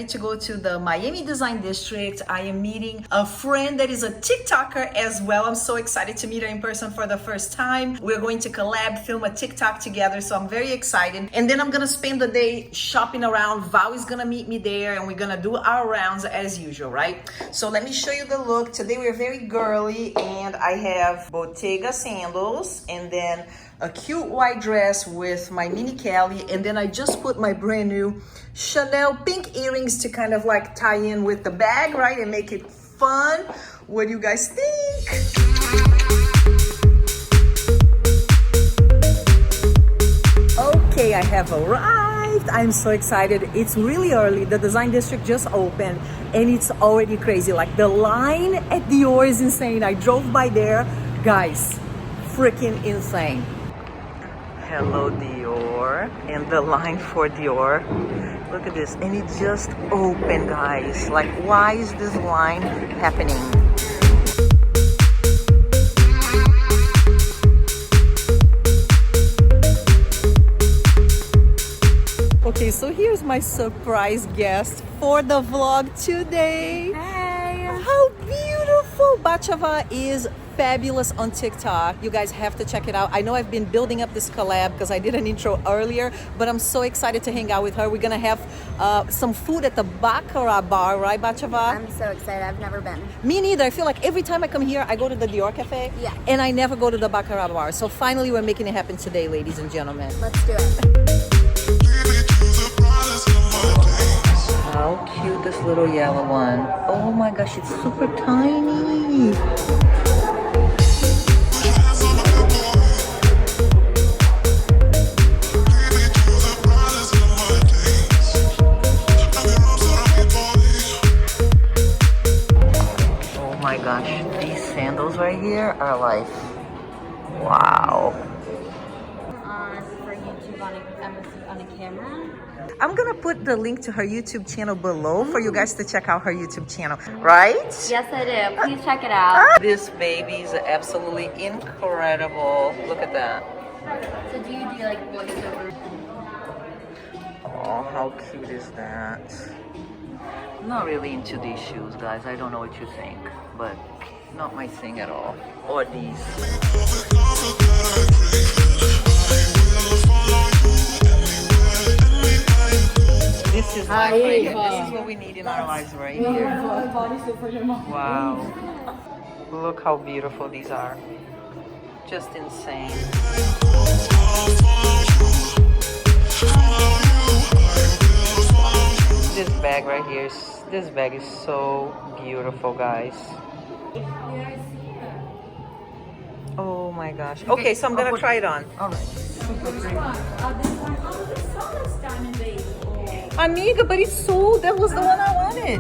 to go to the Miami Design District. I am meeting a friend that is a TikToker as well. I'm so excited to meet her in person for the first time. We're going to collab, film a TikTok together, so I'm very excited. And then I'm gonna spend the day shopping around. Val is gonna meet me there and we're gonna do our rounds as usual, right? So let me show you the look. Today we're very girly and I have Bottega sandals and then a cute white dress with my mini Kelly, and then I just put my brand new Chanel pink earrings to kind of like tie in with the bag, right, and make it fun. What do you guys think? Okay, I have arrived. I'm so excited. It's really early. The design district just opened and it's already crazy. Like the line at Dior is insane. I drove by there, guys, freaking insane. Hello Dior, and the line for Dior. Look at this, and it just opened, guys. Like, why is this line happening? Okay, so here's my surprise guest for the vlog today. Hey! How beautiful! Bachava is fabulous on TikTok. You guys have to check it out. I know I've been building up this collab because I did an intro earlier, but I'm so excited to hang out with her. We're gonna have some food at the baccarat bar, right, Bachava? I'm so excited. I've never been. Me neither. I feel like every time I come here, I go to the Dior Cafe, yeah, and I never go to the baccarat bar. So finally, we're making it happen today, ladies and gentlemen. Let's do it. How cute this little yellow one. Oh my gosh, it's super tiny. Oh my gosh, these sandals right here are like, wow. For YouTube on a camera. I'm gonna put the link to her YouTube channel below for you guys to check out her YouTube channel, right? Yes, I do. Please check it out. This baby is absolutely incredible. Look at that. So do you do like voiceover? Oh, how cute is that? I'm not really into these shoes, guys. I don't know what you think, but not my thing at all. Or these. This is my favorite. This is what we need in our lives right here. Wow. Look how beautiful these are. Just insane. This bag right here, this bag is so beautiful, guys. Oh my gosh. Okay, so I'm gonna try it on. All right. Amiga, but it's sold. That was the one I wanted.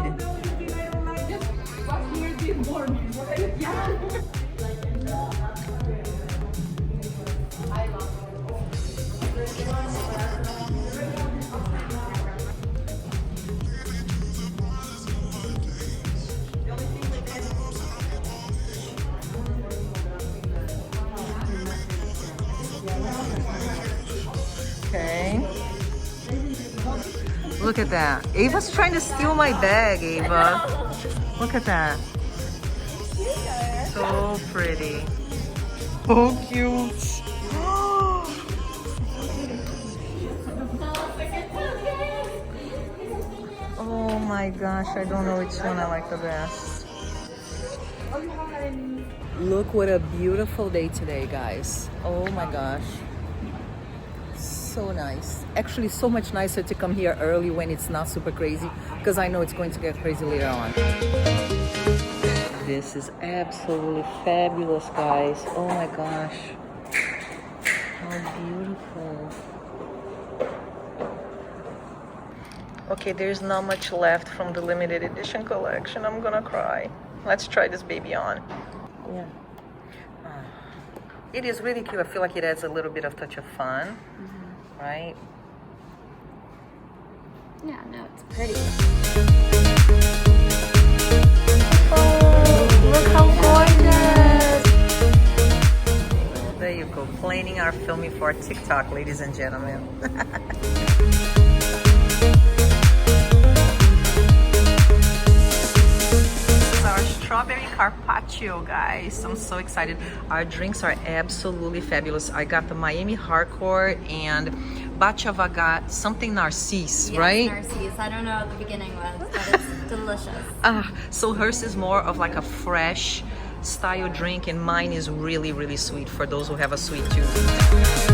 Okay. Look at that. Ava's trying to steal my bag, Ava. Look at that. So pretty. So cute. Oh my gosh, I don't know which one I like the best. Look what a beautiful day today, guys. Oh my gosh. So nice. Actually, so much nicer to come here early when it's not super crazy, because I know it's going to get crazy later on. This is absolutely fabulous, guys. Oh my gosh. How beautiful. Okay, there's not much left from the limited edition collection. I'm gonna cry. Let's try this baby on. Yeah. It is really cute. I feel like it adds a little bit of touch of fun. Right? Yeah, no, it's pretty. Oh, look how gorgeous! There you go, planning our filming for TikTok, ladies and gentlemen. strawberry carpaccio, guys. I'm so excited. Our drinks are absolutely fabulous. I got the Miami Hardcore and Baccarat, something Narcisse, Yes, right? Narcisse. I don't know what the beginning was, but it's delicious. So hers is more of like a fresh style drink, and mine is really, really sweet for those who have a sweet tooth.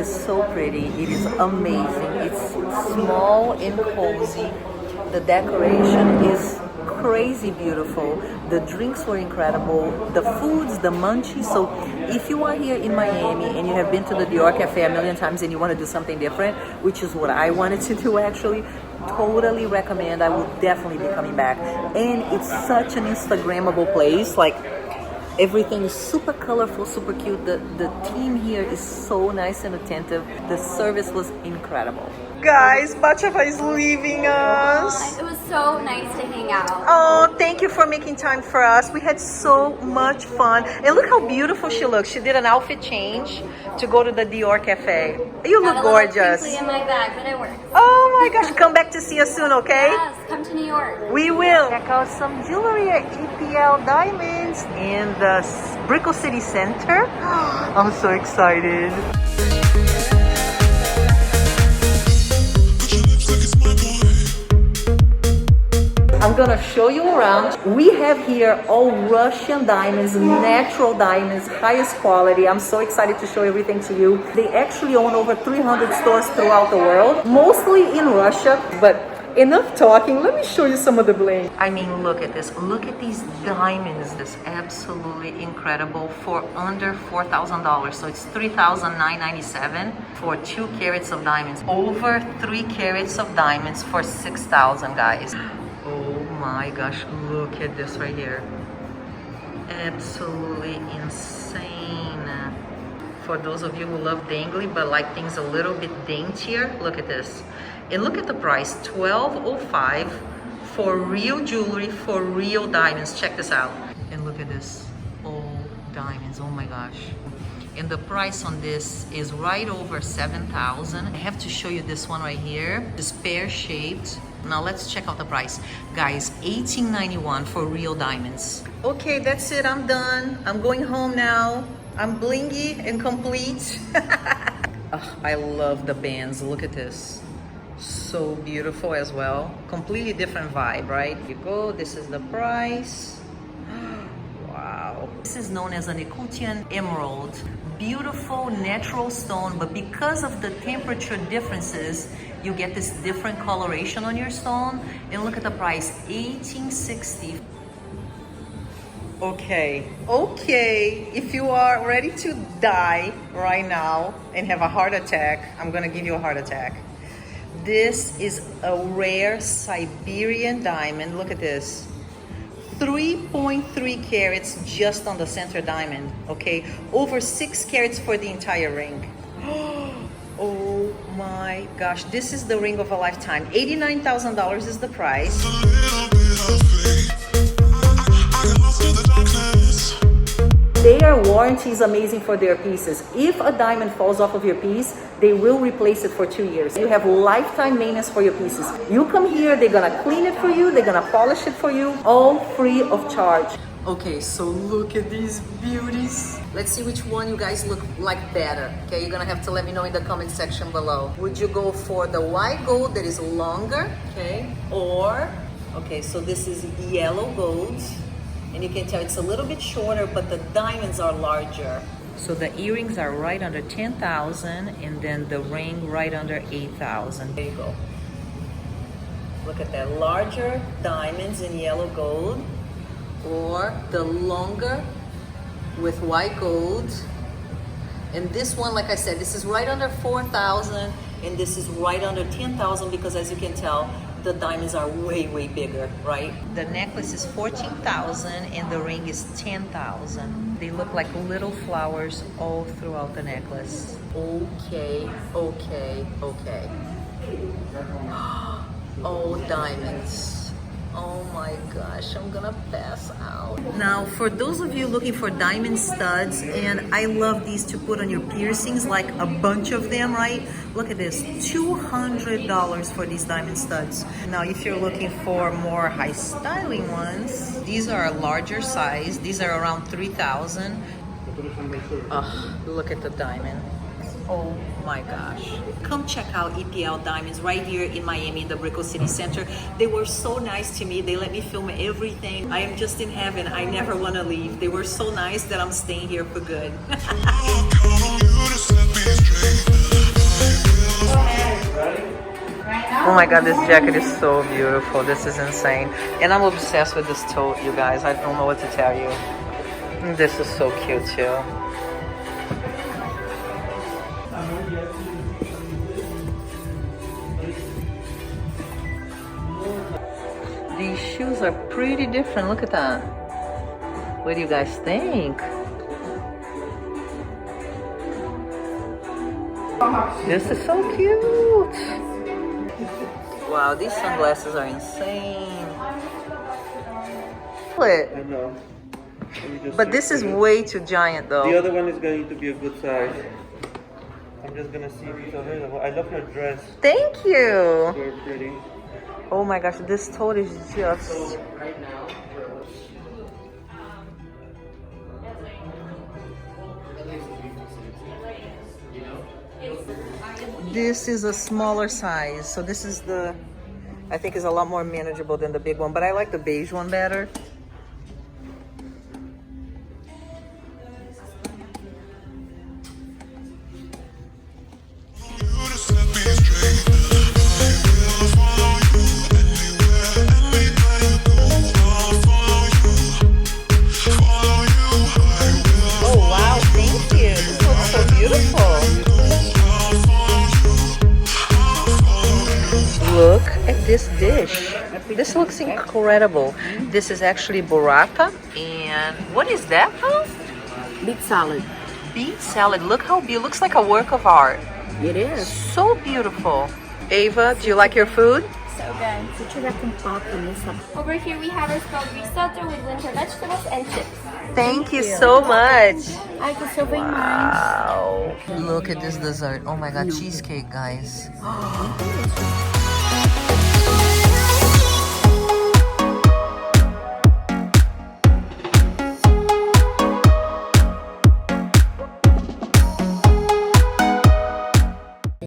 So pretty. It is amazing. It's small and cozy. The decoration is crazy beautiful. The drinks were incredible. The foods, the munchies. So if you are here in Miami and you have been to the Dior Cafe a million times and you want to do something different, which is what I wanted to do actually, totally recommend. I will definitely be coming back. And it's such an Instagrammable place. Like, everything is super colorful, super cute. The team here is so nice and attentive. The service was incredible. Guys, Bachava is leaving us. It was so nice to hang out. Oh, thank you for making time for us. We had so much fun. And look how beautiful she looks. She did an outfit change to go to the Dior Cafe. You look gorgeous. Got a little in my bag, but it works. Oh my gosh, come back to see us soon, okay? Yes, come to New York. We will. Check out some jewelry at EPL Diamonds in the Brickell City Center. I'm so excited. I'm gonna show you around. We have here all Russian diamonds, natural diamonds, highest quality. I'm so excited to show everything to you. They actually own over 300 stores throughout the world, mostly in Russia, but enough talking. Let me show you some of the bling. I mean, look at this. Look at these diamonds. This absolutely incredible for under $4,000. So it's $3,997 for 2 carats of diamonds. Over 3 carats of diamonds for $6,000, guys. Oh my gosh, look at this right here. Absolutely insane. For those of you who love dangly but like things a little bit daintier, look at this. And look at the price, $1,205 for real jewelry, for real diamonds. Check this out. And look at this, all diamonds, oh my gosh. And the price on this is right over $7,000. I have to show you this one right here, this pear-shaped. Now let's check out the price. Guys, $1,891 for real diamonds. Okay, that's it, I'm done. I'm going home now. I'm blingy and complete. I love the bands, look at this. So beautiful as well. Completely different vibe, right? You go, this is the price. Wow. This is known as an Ecoutian emerald. Beautiful natural stone, but because of the temperature differences, you get this different coloration on your stone. And look at the price, $1,860. Okay, if you are ready to die right now and have a heart attack, I'm gonna give you a heart attack. This is a rare Siberian diamond. Look at this. 3.3 carats just on the center diamond, okay? Over 6 carats for the entire ring. Oh my gosh, this is the ring of a lifetime. $89,000 is the price. Their warranty is amazing for their pieces. If a diamond falls off of your piece, they will replace it for 2 years. You have lifetime maintenance for your pieces. You come here, they're gonna clean it for you, they're gonna polish it for you, all free of charge. Okay, so look at these beauties. Let's see which one you guys look like better. Okay, you're gonna have to let me know in the comment section below. Would you go for the white gold that is longer, okay? Or, okay, so this is yellow gold. And you can tell it's a little bit shorter, but the diamonds are larger. So the earrings are right under 10,000 and then the ring right under 8,000. There you go. Look at that, larger diamonds in yellow gold, or the longer with white gold. And this one, like I said, this is right under 4,000 and this is right under 10,000 because as you can tell, the diamonds are way, way bigger, right? The necklace is 14,000 and the ring is 10,000. They look like little flowers all throughout the necklace. Okay. All diamonds. Oh my gosh, I'm gonna pass out. Now, for those of you looking for diamond studs, and I love these to put on your piercings, like a bunch of them, right? Look at this, $200 for these diamond studs. Now, if you're looking for more high styling ones, these are a larger size. These are around 3,000. Oh, look at the diamond. Oh my gosh. Come check out EPL Diamonds right here in Miami in the Brickell City Center. They were so nice to me. They let me film everything. I am just in heaven. I never want to leave. They were so nice that I'm staying here for good. Oh my god, this jacket is so beautiful. This is insane. And I'm obsessed with this tote, you guys. I don't know what to tell you. This is so cute too. These shoes are pretty different. Look at that. What do you guys think? This is so cute. Wow, these sunglasses are insane. I know. But this is way too giant though. The other one is going to be a good size. I'm just gonna see if it's available. I love your dress. Thank you. Very pretty. Oh my gosh, this tote is just... This is a smaller size, so this is the, I think is a lot more manageable than the big one, but I like the beige one better. Oh wow, thank you. This looks so beautiful. Look at this dish. This looks incredible. This is actually burrata. And what is that, huh? Beet salad. Beet salad. Look how beautiful. Looks like a work of art. It is. So beautiful. Ava, do you like your food? So good. Over here we have our spelled risotto with winter vegetables and chips. Thank you so much. Ai, que seu bem mais. Wow. Look at this dessert. Oh my god, cheesecake, guys.